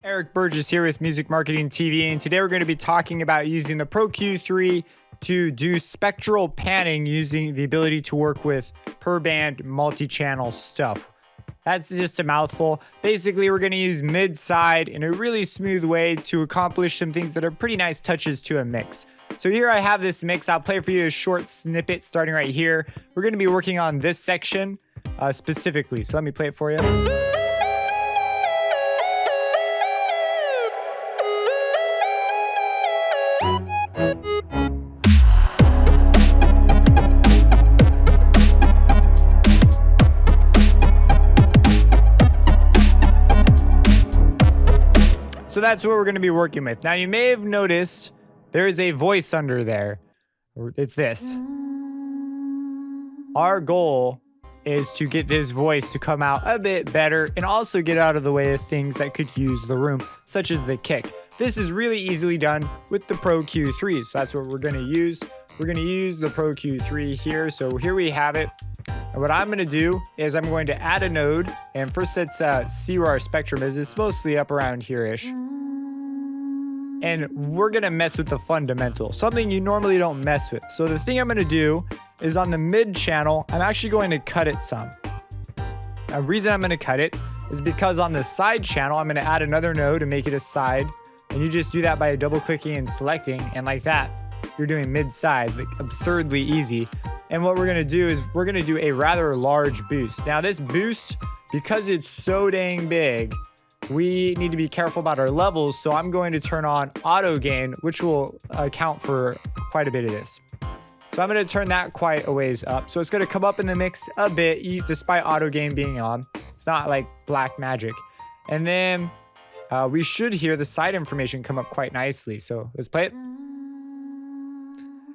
Eric Burgess here with Music Marketing TV, and today we're going to be talking about using the Pro Q3 to do spectral panning using the ability to work with per band multi-channel stuff. That's just a mouthful. Basically, we're going to use mid-side in a really smooth way to accomplish some things that are pretty nice touches to a mix. So here I have this mix. I'll play for you a short snippet starting right here. We're going to be working on this section specifically. So let me play it for you. So that's what we're going to be working with. Now you may have noticed there is a voice under there. It's this. Our goal is to get this voice to come out a bit better and also get out of the way of things that could use the room, such as the kick. This is really easily done with the Pro Q3. So that's what we're going to use. We're going to use the Pro Q3 here. So here we have it. And what I'm going to do is I'm going to add a node. And first let's see where our spectrum is. It's mostly up around here-ish. And we're going to mess with the fundamental, something you normally don't mess with. So the thing I'm going to do is on the mid channel, I'm actually going to cut it some. The reason I'm going to cut it is because on the side channel, I'm going to add another node and make it a side. And you just do that by double clicking and selecting. And like that, you're doing mid side, like absurdly easy. And what we're going to do is we're going to do a rather large boost. Now this boost, because it's so dang big, we need to be careful about our levels. So I'm going to turn on auto gain, which will account for quite a bit of this. So I'm going to turn that quite a ways up. So it's going to come up in the mix a bit, despite auto gain being on. It's not like black magic. And then we should hear the side information come up quite nicely. So let's play it.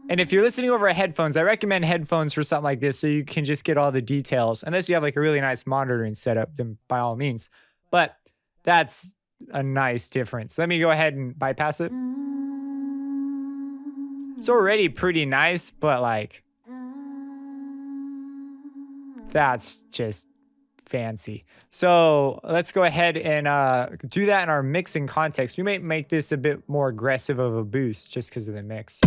And if you're listening over headphones, I recommend headphones for something like this so you can just get all the details. Unless you have like a really nice monitoring setup, then by all means. But that's a nice difference. Let me go ahead and bypass it. It's already pretty nice, but like, that's just fancy. So let's go ahead and do that in our mixing context. We might make this a bit more aggressive of a boost just because of the mix.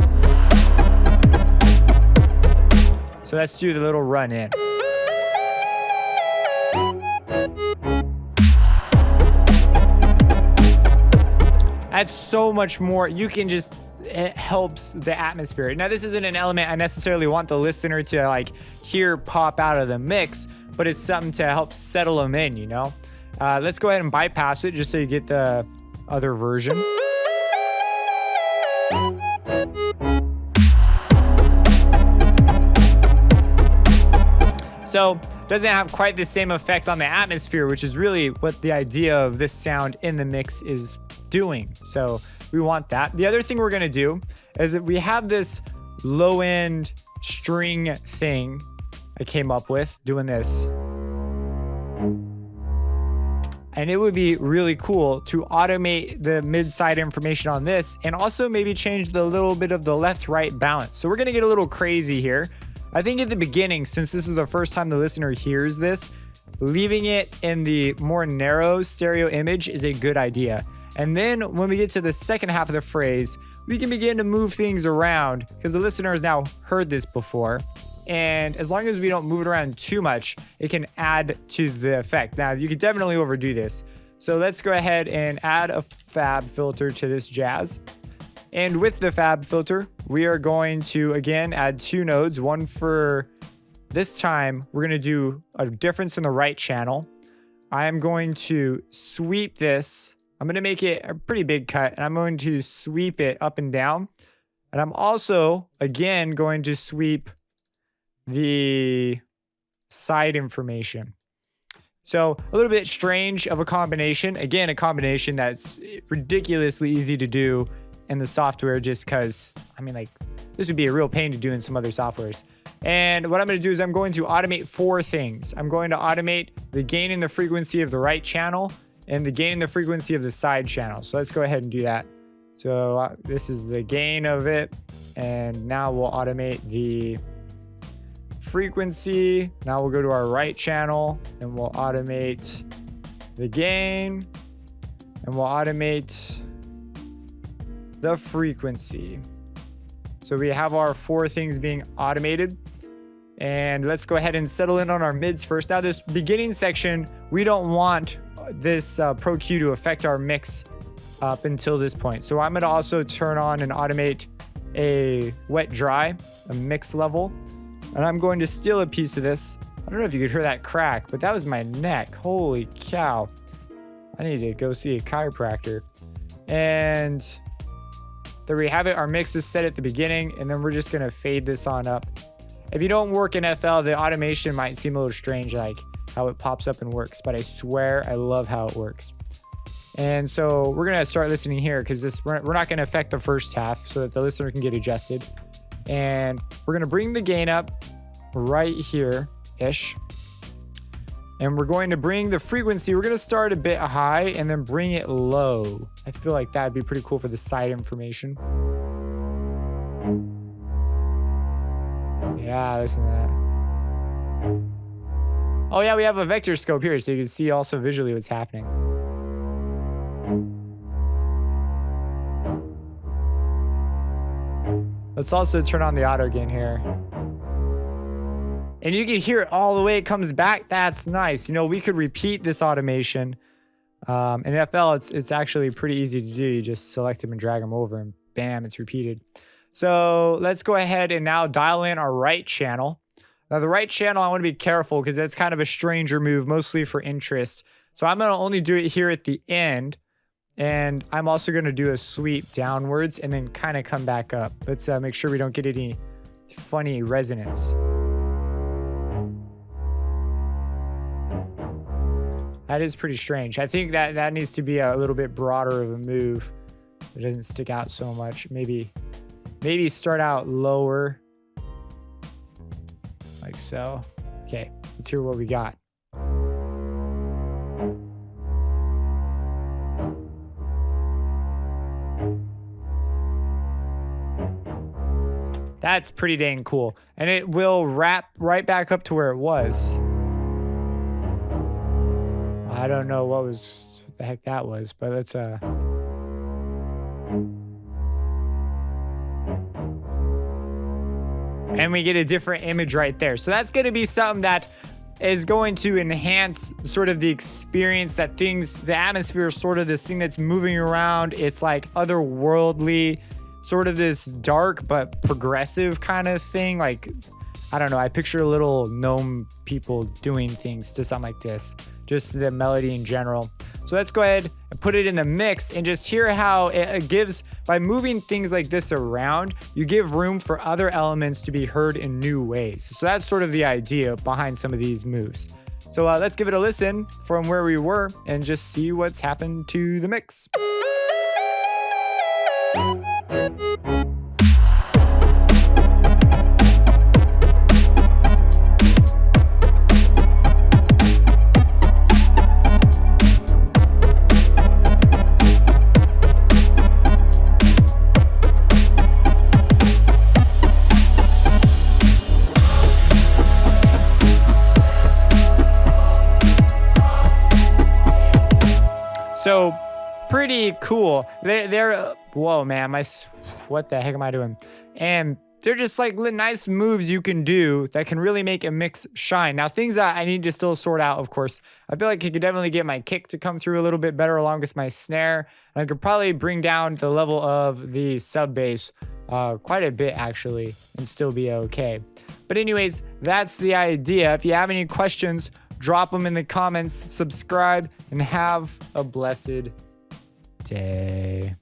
So let's do the little run in. That's so much more. You can just, it helps the atmosphere. Now, this isn't an element I necessarily want the listener to like hear pop out of the mix, but it's something to help settle them in, you know? Let's go ahead and bypass it just so you get the other version. So doesn't have quite the same effect on the atmosphere, which is really what the idea of this sound in the mix is doing. So we want that. The other thing we're going to do is that we have this low end string thing I came up with doing this. And it would be really cool to automate the mid-side information on this and also maybe change the little bit of the left-right balance. So we're going to get a little crazy here. I think at the beginning, since this is the first time the listener hears this, leaving it in the more narrow stereo image is a good idea. And then when we get to the second half of the phrase, we can begin to move things around because the listener has now heard this before. And as long as we don't move it around too much, it can add to the effect. Now, you could definitely overdo this. So let's go ahead and add a FabFilter to this jazz. And with the FabFilter, we are going to, again, add two nodes. One for this time, we're going to do a difference in the right channel. I am going to sweep this. I'm going to make it a pretty big cut, and I'm going to sweep it up and down. And I'm also, again, going to sweep the side information. So a little bit strange of a combination. Again, a combination that's ridiculously easy to do in the software just because, I mean, like, this would be a real pain to do in some other softwares. And what I'm going to do is I'm going to automate four things. I'm going to automate the gain and the frequency of the right channel and the gain and the frequency of the side channel. So let's go ahead and do that. So this is the gain of it. And now we'll automate the frequency. Now we'll go to our right channel and we'll automate the gain. and we'll automate the frequency. So we have our 4 things being automated. And let's go ahead and settle in on our mids first. Now this beginning section, we don't want this Pro Q to affect our mix up until this point. So I'm gonna also turn on and automate a wet dry, a mix level. And I'm going to steal a piece of this. I don't know if you could hear that crack, but that was my neck. Holy cow. I need to go see a chiropractor. And there we have it. Our mix is set at the beginning, and then we're just gonna fade this on up. If you don't work in FL, the automation might seem a little strange, like how it pops up and works, but I swear I love how it works. And so we're gonna start listening here because we're not gonna affect the first half so that the listener can get adjusted. And we're gonna bring the gain up right here-ish. And we're going to bring the frequency, we're gonna start a bit high and then bring it low. I feel like that'd be pretty cool for the side information. Yeah, listen to that. Oh yeah, we have a vector scope here so you can see also visually what's happening. Let's also turn on the auto gain here. And you can hear it all the way it comes back. That's nice. You know, we could repeat this automation. In FL, it's actually pretty easy to do. You just select them and drag them over and bam, it's repeated. So let's go ahead and now dial in our right channel. Now the right channel, I want to be careful because that's kind of a stranger move, mostly for interest. So I'm going to only do it here at the end. And I'm also going to do a sweep downwards and then kind of come back up. Let's make sure we don't get any funny resonance. That is pretty strange. I think that needs to be a little bit broader of a move. It doesn't stick out so much. Maybe start out lower. Like so. Okay, let's hear what we got. That's pretty dang cool. And it will wrap right back up to where it was. I don't know what the heck that was, but let's and we get a different image right there. So that's going to be something that is going to enhance sort of the experience, that the atmosphere is sort of this thing that's moving around. It's like otherworldly, sort of this dark but progressive kind of thing. Like, I don't know, I picture little gnome people doing things to something like this. Just the melody in general. So let's go ahead and put it in the mix and just hear how it gives, by moving things like this around, you give room for other elements to be heard in new ways. So that's sort of the idea behind some of these moves. So let's give it a listen from where we were and just see what's happened to the mix. So pretty cool. They're whoa, man, what the heck am I doing? And they're just like nice moves you can do that can really make a mix shine. Now, things that I need to still sort out, of course, I feel like I could definitely get my kick to come through a little bit better along with my snare. And I could probably bring down the level of the sub bass quite a bit actually and still be okay. But anyways, that's the idea. If you have any questions, drop them in the comments, subscribe, and have a blessed day.